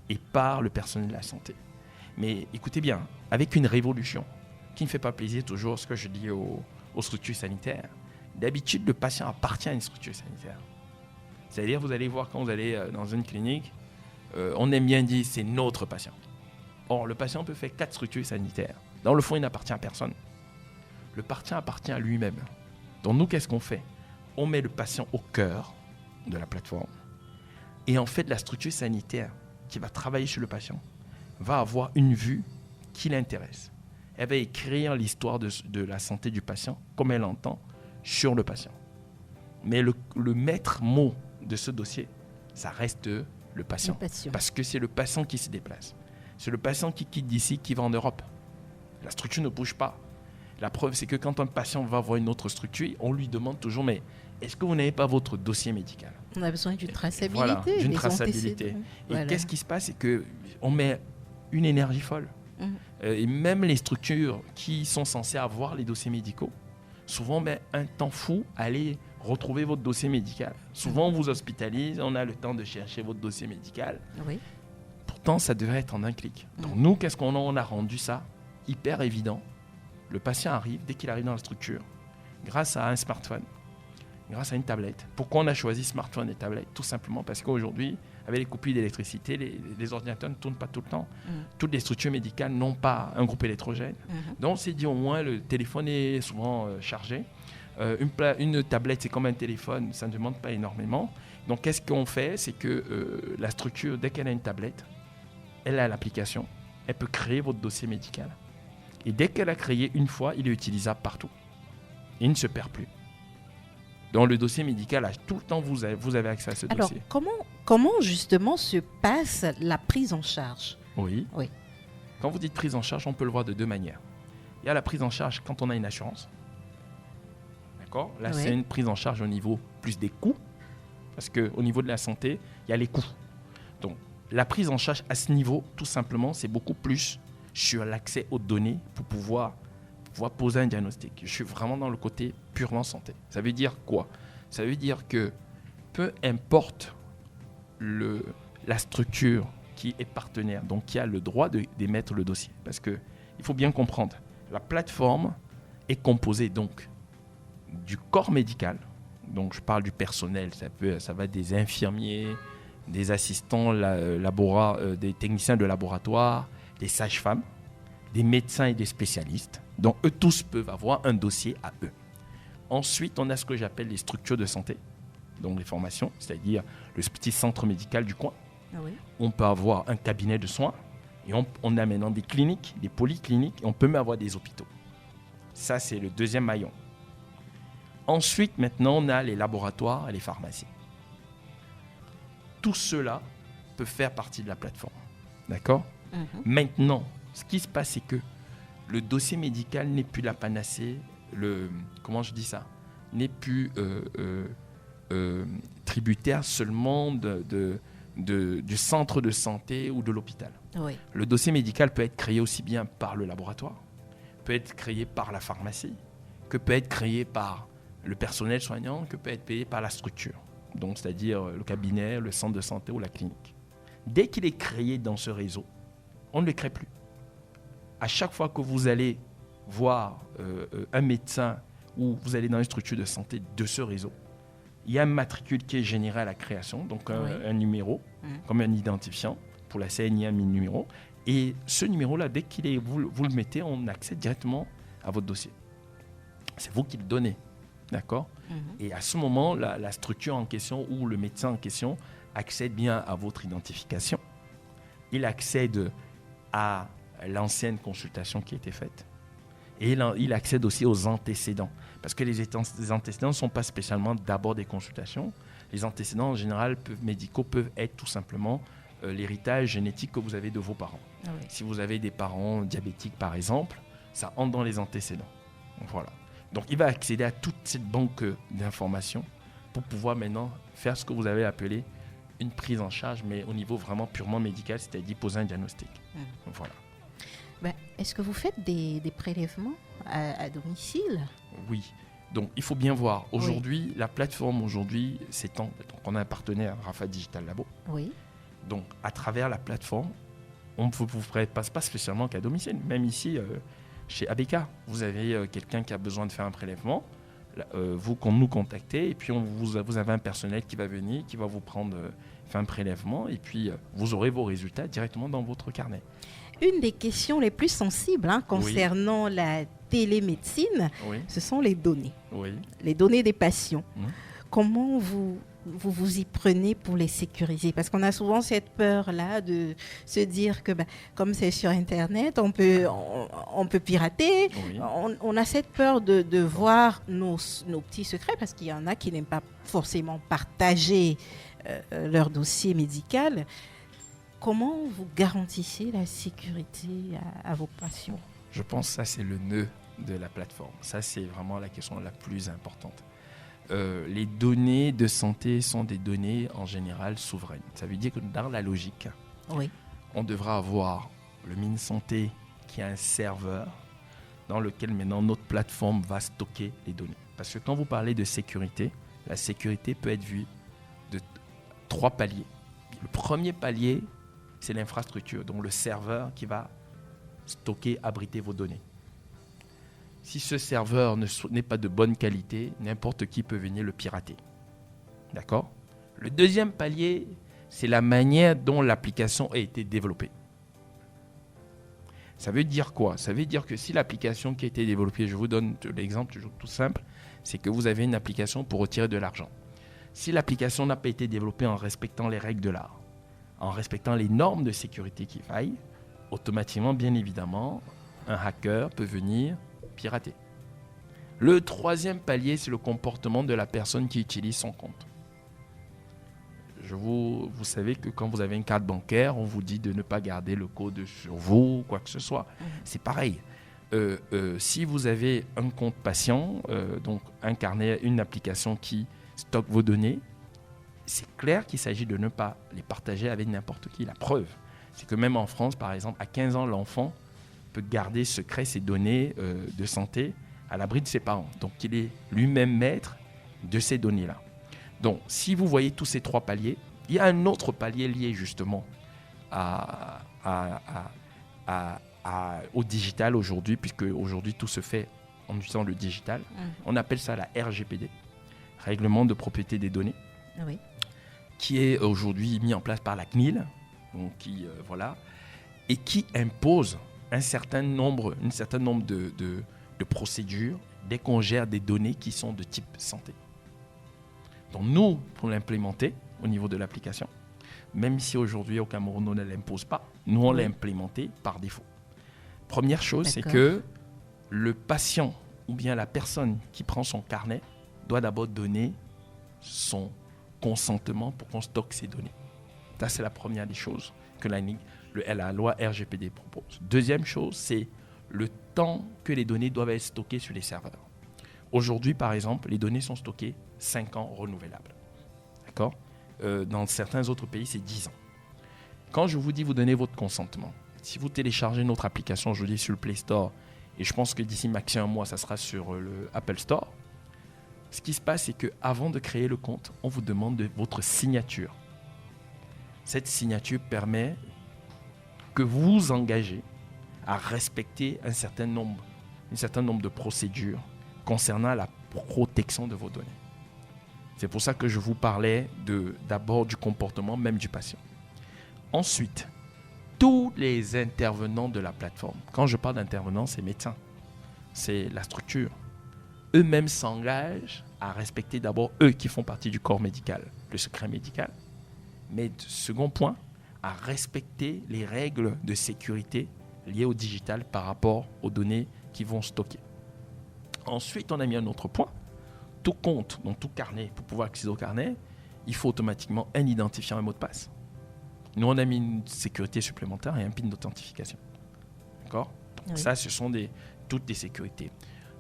et par le personnel de la santé. Mais écoutez bien, avec une révolution qui ne fait pas plaisir toujours, ce que je dis aux structures sanitaires, d'habitude le patient appartient à une structure sanitaire. C'est-à-dire, vous allez voir quand vous allez dans une clinique, on aime bien dire c'est notre patient. Or, le patient peut faire 4 structures sanitaires. Dans le fond, il n'appartient à personne. Le patient appartient à lui-même. Donc nous, qu'est-ce qu'on fait? On met le patient au cœur de la plateforme. Et en fait, la structure sanitaire qui va travailler sur le patient va avoir une vue qui l'intéresse. Elle va écrire l'histoire de la santé du patient comme elle l'entend sur le patient. Mais le maître mot de ce dossier, ça reste le patient. Parce que c'est le patient qui se déplace. C'est le patient qui quitte d'ici, qui va en Europe. La structure ne bouge pas. La preuve, c'est que quand un patient va voir une autre structure, on lui demande toujours, mais est-ce que vous n'avez pas votre dossier médical? On a besoin d'une traçabilité. Voilà, d'une traçabilité. Et qu'est-ce qui se passe? C'est qu'on met une énergie folle. Et même les structures qui sont censées avoir les dossiers médicaux, souvent met un temps fou à aller retrouver votre dossier médical. Souvent, on vous hospitalise, on a le temps de chercher votre dossier médical. Oui. Pourtant, ça devrait être en un clic. Donc nous, qu'est-ce qu'on a rendu ça hyper évident? Le patient arrive, dès qu'il arrive dans la structure, grâce à un smartphone, grâce à une tablette. Pourquoi on a choisi smartphone et tablette? Tout simplement parce qu'aujourd'hui, avec les coupures d'électricité, les ordinateurs ne tournent pas tout le temps. Toutes les structures médicales n'ont pas un groupe électrogène. Donc on s'est dit au moins, le téléphone est souvent chargé. Une tablette, c'est comme un téléphone, ça ne demande pas énormément. Donc qu'est-ce qu'on fait? C'est que la structure, dès qu'elle a une tablette, elle a l'application, elle peut créer votre dossier médical. Et dès qu'elle a créé une fois, il est utilisable partout. Il ne se perd plus. Dans le dossier médical, tout le temps, vous avez accès à ce dossier. Alors, comment justement se passe la prise en charge? Oui. Quand vous dites prise en charge, on peut le voir de 2 manières. Il y a la prise en charge quand on a une assurance. D'accord? Là, c'est une prise en charge au niveau plus des coûts. Parce qu'au niveau de la santé, il y a les coûts. Donc, la prise en charge à ce niveau, tout simplement, c'est beaucoup plus sur l'accès aux données pour pouvoir poser un diagnostic. Je suis vraiment dans le côté purement santé. Ça veut dire quoi? Ça veut dire que peu importe la structure qui est partenaire, donc qui a le droit d'émettre le dossier. Parce qu'il faut bien comprendre, la plateforme est composée donc du corps médical. Donc je parle du personnel, ça va des infirmiers, des assistants, des techniciens de laboratoire, des sages-femmes, des médecins et des spécialistes. Donc eux tous peuvent avoir un dossier à eux. Ensuite, on a ce que j'appelle les structures de santé, donc les formations, c'est-à-dire le petit centre médical du coin. Ah oui. On peut avoir un cabinet de soins et on a maintenant des cliniques, des polycliniques et on peut même avoir des hôpitaux. Ça, c'est le deuxième maillon. Ensuite, maintenant, on a les laboratoires et les pharmacies. Tout cela peut faire partie de la plateforme. D'accord ? Maintenant, ce qui se passe, c'est que le dossier médical n'est plus la panacée, n'est plus tributaire seulement du centre de santé ou de l'hôpital. Oui. Le dossier médical peut être créé aussi bien par le laboratoire, peut être créé par la pharmacie, que peut être créé par le personnel soignant, que peut être payé par la structure, donc c'est-à-dire le cabinet, le centre de santé ou la clinique. Dès qu'il est créé dans ce réseau, on ne le crée plus. À chaque fois que vous allez voir un médecin ou vous allez dans une structure de santé de ce réseau, il y a un matricule qui est généré à la création, donc un numéro, comme un identifiant. Pour la CNI, un numéro. Et ce numéro-là, dès vous le mettez, on accède directement à votre dossier. C'est vous qui le donnez. D'accord ? Et à ce moment, la structure en question ou le médecin en question accède bien à votre identification. Il accède à l'ancienne consultation qui a été faite. Et il accède aussi aux antécédents. Parce que les antécédents ne sont pas spécialement d'abord des consultations. Les antécédents, en général, médicaux, peuvent être tout simplement l'héritage génétique que vous avez de vos parents. Ah oui. Si vous avez des parents diabétiques, par exemple, ça entre dans les antécédents. Voilà. Donc, il va accéder à toute cette banque d'informations pour pouvoir maintenant faire ce que vous avez appelé une prise en charge, mais au niveau vraiment purement médical, c'est-à-dire poser un diagnostic. Voilà. Est-ce que vous faites des prélèvements à domicile ? Oui. Donc, il faut bien voir. Aujourd'hui, la plateforme, s'étend. Donc, on a un partenaire, Rafa Digital Labo. Oui. Donc, à travers la plateforme, on ne vous passe pas spécialement qu'à domicile. Même ici, chez ABK, vous avez quelqu'un qui a besoin de faire un prélèvement. Vous nous contactez et puis vous avez un personnel qui va venir, qui va vous faire un prélèvement et puis vous aurez vos résultats directement dans votre carnet. Une des questions les plus sensibles concernant la télémédecine, ce sont les données. Oui. Les données des patients. Comment vous y prenez pour les sécuriser? Parce qu'on a souvent cette peur-là de se dire que comme c'est sur Internet, on peut pirater. Oui. On a cette peur de voir nos petits secrets, parce qu'il y en a qui n'aiment pas forcément partager leur dossier médical. Comment vous garantissez la sécurité à vos patients? Je pense que ça, c'est le nœud de la plateforme. Ça, c'est vraiment la question la plus importante. Les données de santé sont des données en général souveraines. Ça veut dire que dans la logique, on devra avoir le MinSanté qui a un serveur dans lequel maintenant notre plateforme va stocker les données. Parce que quand vous parlez de sécurité, la sécurité peut être vue de 3 paliers. Le premier palier, c'est l'infrastructure, donc le serveur qui va stocker, abriter vos données. Si ce serveur n'est pas de bonne qualité, n'importe qui peut venir le pirater. D'accord ? Le deuxième palier, c'est la manière dont l'application a été développée. Ça veut dire quoi ? Ça veut dire que si l'application qui a été développée, je vous donne l'exemple toujours tout simple, c'est que vous avez une application pour retirer de l'argent. Si l'application n'a pas été développée en respectant les règles de l'art, en respectant les normes de sécurité qui faillent, automatiquement, bien évidemment, un hacker peut venir pirater. Le troisième palier, c'est le comportement de la personne qui utilise son compte. Vous savez que quand vous avez une carte bancaire, on vous dit de ne pas garder le code sur vous, quoi que ce soit. C'est pareil. Si vous avez un compte patient, donc un carnet, une application qui stocke vos données, c'est clair qu'il s'agit de ne pas les partager avec n'importe qui. La preuve, c'est que même en France, par exemple, à 15 ans, l'enfant peut garder secret ses données de santé à l'abri de ses parents. Donc, il est lui-même maître de ces données-là. Donc, si vous voyez tous ces 3 paliers, il y a un autre palier lié justement au digital aujourd'hui, puisque aujourd'hui tout se fait en utilisant le digital. On appelle ça la RGPD, Règlement de propriété des données, qui est aujourd'hui mis en place par la CNIL, donc et qui impose un certain nombre de procédures dès qu'on gère des données qui sont de type santé. Donc nous, pour l'implémenter au niveau de l'application, même si aujourd'hui au Cameroun on ne l'impose pas, nous on l'a implémenté par défaut. Première chose, c'est que le patient ou bien la personne qui prend son carnet doit d'abord donner son consentement pour qu'on stocke ces données. Ça, c'est la première des choses que la loi RGPD propose. Deuxième chose, c'est le temps que les données doivent être stockées sur les serveurs. Aujourd'hui, par exemple, les données sont stockées 5 ans renouvelables. D'accord ? Dans certains autres pays, c'est 10 ans. Quand je vous dis vous donnez votre consentement, si vous téléchargez notre application, je dis sur le Play Store, et je pense que d'ici maximum un mois, ça sera sur le Apple Store, ce qui se passe, c'est qu'avant de créer le compte, on vous demande votre signature. Cette signature permet que vous vous engagez à respecter un certain nombre de procédures concernant la protection de vos données. C'est pour ça que je vous parlais d'abord du comportement même du patient. Ensuite, tous les intervenants de la plateforme, quand je parle d'intervenants, c'est médecins, c'est la structure, eux-mêmes s'engagent à respecter d'abord eux qui font partie du corps médical, le secret médical, mais second point, à respecter les règles de sécurité liées au digital par rapport aux données qu'ils vont stocker. Ensuite, on a mis un autre point. Tout compte, donc tout carnet, pour pouvoir accéder au carnet, il faut automatiquement un identifiant, un mot de passe. Nous, on a mis une sécurité supplémentaire et un PIN d'authentification. D'accord ? Donc ça, ce sont toutes des sécurités.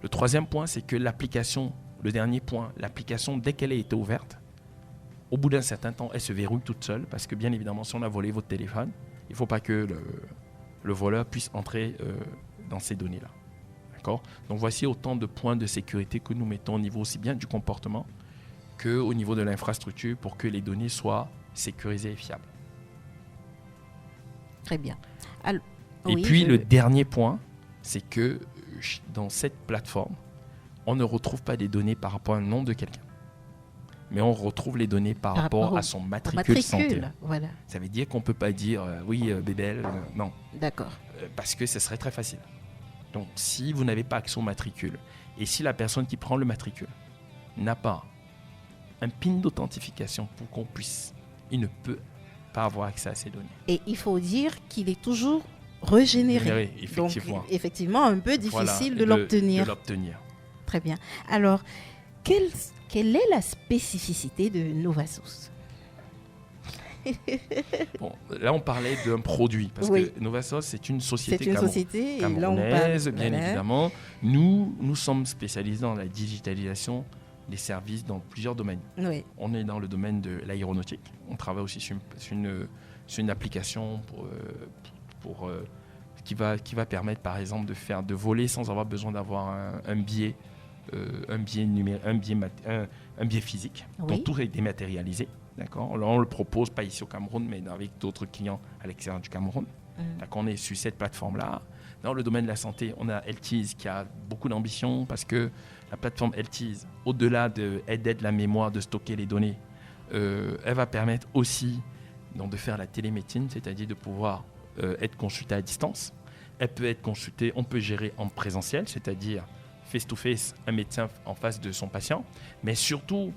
Le troisième point, c'est que l'application, le dernier point, l'application, dès qu'elle a été ouverte, au bout d'un certain temps, elle se verrouille toute seule parce que bien évidemment, si on a volé votre téléphone, il ne faut pas que le voleur puisse entrer dans ces données-là. D'accord ? Donc voici autant de points de sécurité que nous mettons au niveau aussi bien du comportement qu'au niveau de l'infrastructure pour que les données soient sécurisées et fiables. Très bien. Le dernier point, c'est que dans cette plateforme, on ne retrouve pas des données par rapport à un nom de quelqu'un, mais on retrouve les données par rapport à son matricule santé. Voilà. Ça veut dire qu'on ne peut pas dire Bébel, non. D'accord. Parce que ce serait très facile. Donc, si vous n'avez pas accès au matricule, et si la personne qui prend le matricule n'a pas un PIN d'authentification pour qu'on puisse, il ne peut pas avoir accès à ces données. Et il faut dire qu'il est toujours régénéré. Effectivement. Donc, effectivement, un peu difficile de l'obtenir. Très bien. Alors, quelle est la spécificité de Novasource ? Bon, là, on parlait d'un produit, parce que Novasource, c'est une société camerounaise, bien évidemment. Nous sommes spécialisés dans la digitalisation des services dans plusieurs domaines. Oui. On est dans le domaine de l'aéronautique. On travaille aussi sur une application qui va permettre, par exemple, de voler sans avoir besoin d'avoir un billet physique. Oui. Donc, tout est dématérialisé. D'accord. Là, on le propose pas ici au Cameroun, mais avec d'autres clients à l'extérieur du Cameroun. D'accord. On est sur cette plateforme-là. Dans le domaine de la santé, on a Healthies qui a beaucoup d'ambition parce que la plateforme Healthies, au-delà d'aide la mémoire, de stocker les données, elle va permettre aussi donc, de faire la télémédecine, c'est-à-dire de pouvoir être consulté à distance. Elle peut être consultée, on peut gérer en présentiel, c'est-à-dire face-to-face, un médecin en face de son patient, mais surtout,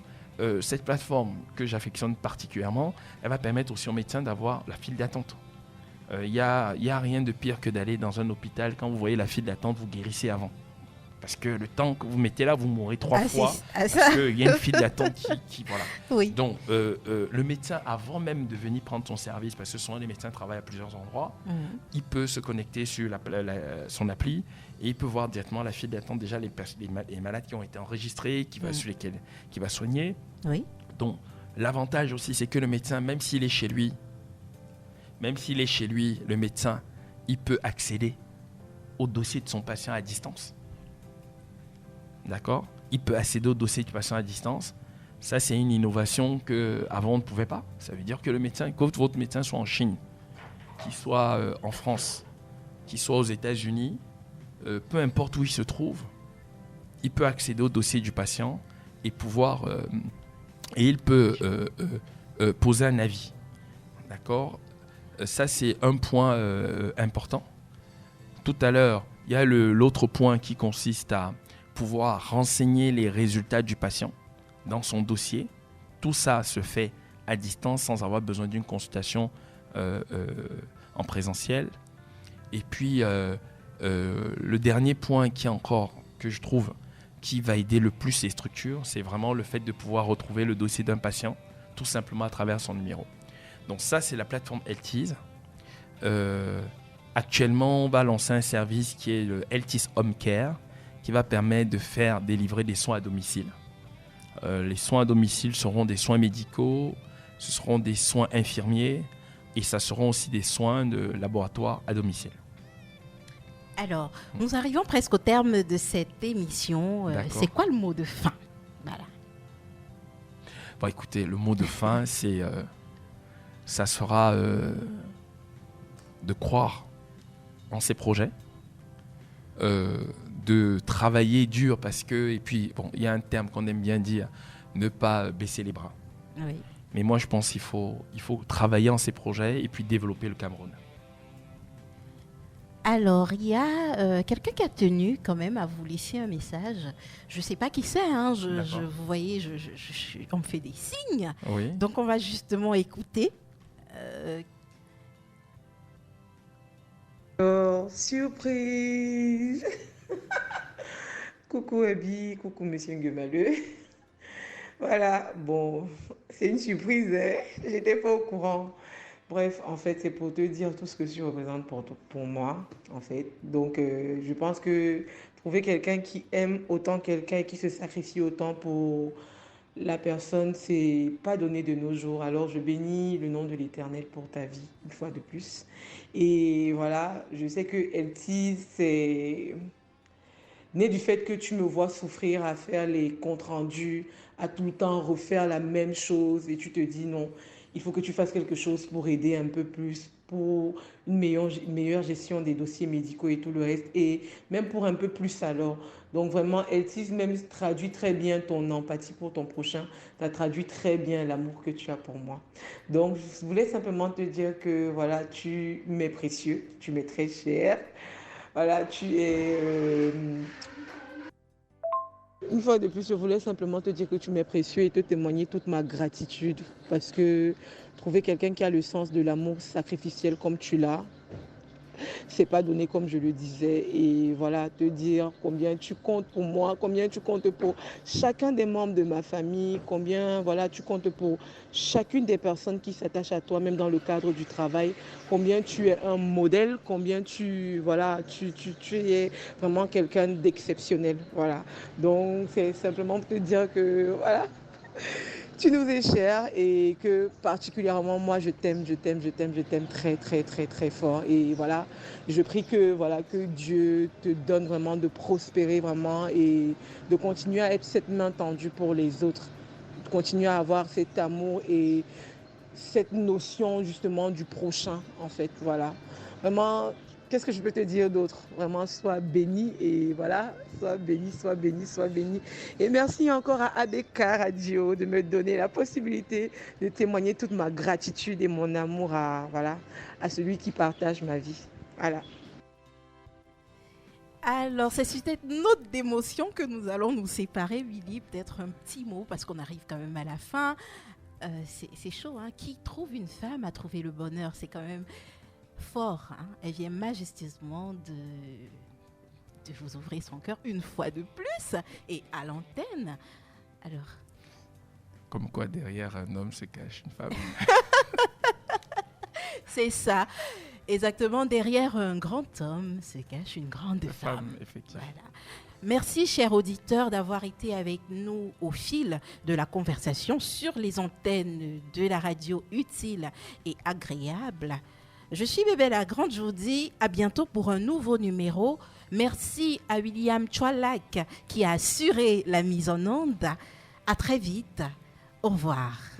cette plateforme que j'affectionne particulièrement, elle va permettre aussi aux médecins d'avoir la file d'attente. Il y a rien de pire que d'aller dans un hôpital. Quand vous voyez la file d'attente, vous guérissez avant. Parce que le temps que vous mettez là, vous mourrez 3 fois. Parce qu'il y a une file d'attente qui voilà. Oui. Donc, le médecin, avant même de venir prendre son service, parce que souvent les médecins travaillent à plusieurs endroits, il peut se connecter sur son appli et il peut voir directement la file d'attente, déjà les malades qui ont été enregistrés, sur lesquels il va soigner. Oui. Donc, l'avantage aussi, c'est que le médecin, même s'il est chez lui, le médecin, il peut accéder au dossier de son patient à distance. D'accord ? Il peut accéder au dossier du patient à distance. Ça, c'est une innovation qu'avant on ne pouvait pas. Ça veut dire que que votre médecin soit en Chine, qu'il soit en France, qu'il soit aux États-Unis, peu importe où il se trouve, il peut accéder au dossier du patient et il peut poser un avis. D'accord ? Ça, c'est un point important. Tout à l'heure, il y a l'autre point qui consiste à pouvoir renseigner les résultats du patient dans son dossier. Tout ça se fait à distance sans avoir besoin d'une consultation en présentiel. Et puis, le dernier point que je trouve qui va aider le plus les structures, c'est vraiment le fait de pouvoir retrouver le dossier d'un patient tout simplement à travers son numéro. Donc ça, c'est la plateforme Healthies. Actuellement, on va lancer un service qui est le Healthies Home Care, qui va permettre de faire délivrer des soins à domicile. Les soins à domicile seront des soins médicaux, ce seront des soins infirmiers et ça seront aussi des soins de laboratoire à domicile. Alors, nous arrivons presque au terme de cette émission. C'est quoi le mot de fin ? Voilà. Bon, écoutez, le mot de fin, ça sera de croire en ses projets, de travailler dur parce que, et puis, bon, il y a un terme qu'on aime bien dire, ne pas baisser les bras. Oui. Mais moi, je pense qu'il faut travailler en ses projets et puis développer le Cameroun. Alors, il y a quelqu'un qui a tenu quand même à vous laisser un message. Je ne sais pas qui c'est, hein. Vous voyez, on me fait des signes. Oui. Donc, on va justement écouter. Surprise. Coucou Abby, coucou Monsieur Nguemaleux. Voilà, bon, c'est une surprise, hein. J'étais pas au courant. Bref, en fait, c'est pour te dire tout ce que tu représentes pour moi, en fait. Donc, je pense que trouver quelqu'un qui aime autant quelqu'un et qui se sacrifie autant pour la personne, c'est pas donné de nos jours. Alors, je bénis le nom de l'Éternel pour ta vie, une fois de plus. Et voilà, je sais que Healthies, c'est né du fait que tu me vois souffrir à faire les comptes rendus, à tout le temps refaire la même chose et tu te dis non, il faut que tu fasses quelque chose pour aider un peu plus, pour une meilleure gestion des dossiers médicaux et tout le reste, et même pour un peu plus alors. Donc vraiment, Healthies même traduit très bien ton empathie pour ton prochain, ça traduit très bien l'amour que tu as pour moi. Donc je voulais simplement te dire que voilà, tu m'es précieux, tu m'es très cher. Voilà, tu es... Une fois de plus, je voulais simplement te dire que tu m'es précieux et te témoigner toute ma gratitude parce que trouver quelqu'un qui a le sens de l'amour sacrificiel comme tu l'as, c'est pas donné comme je le disais. Et voilà, te dire combien tu comptes pour moi, combien tu comptes pour chacun des membres de ma famille, combien voilà, tu comptes pour chacune des personnes qui s'attachent à toi, même dans le cadre du travail, combien tu es un modèle, combien tu es vraiment quelqu'un d'exceptionnel. Voilà. Donc c'est simplement pour te dire que voilà. Tu nous es cher et que particulièrement moi je t'aime très très très très fort et voilà, je prie que Dieu te donne vraiment de prospérer vraiment et de continuer à être cette main tendue pour les autres, de continuer à avoir cet amour et cette notion justement du prochain en fait, voilà. Vraiment, qu'est-ce que je peux te dire d'autre? Vraiment, sois béni et voilà, sois béni, sois béni, sois béni. Et merci encore à ABK Radio de me donner la possibilité de témoigner toute ma gratitude et mon amour à celui qui partage ma vie. Voilà. Alors, c'est sur cette note d'émotion que nous allons nous séparer, Willy. Peut-être un petit mot parce qu'on arrive quand même à la fin. C'est chaud, hein? Qui trouve une femme a trouvé le bonheur. C'est quand même fort, hein? Elle vient majestueusement de vous ouvrir son cœur une fois de plus et à l'antenne. Alors, comme quoi derrière un homme se cache une femme. C'est ça, exactement, derrière un grand homme se cache une grande femme. Effectivement. Voilà. Merci, chers auditeurs, d'avoir été avec nous au fil de la conversation sur les antennes de la radio utile et agréable. Je suis Bébé la Grande, je vous dis à bientôt pour un nouveau numéro. Merci à William Choualak qui a assuré la mise en onde. À très vite. Au revoir.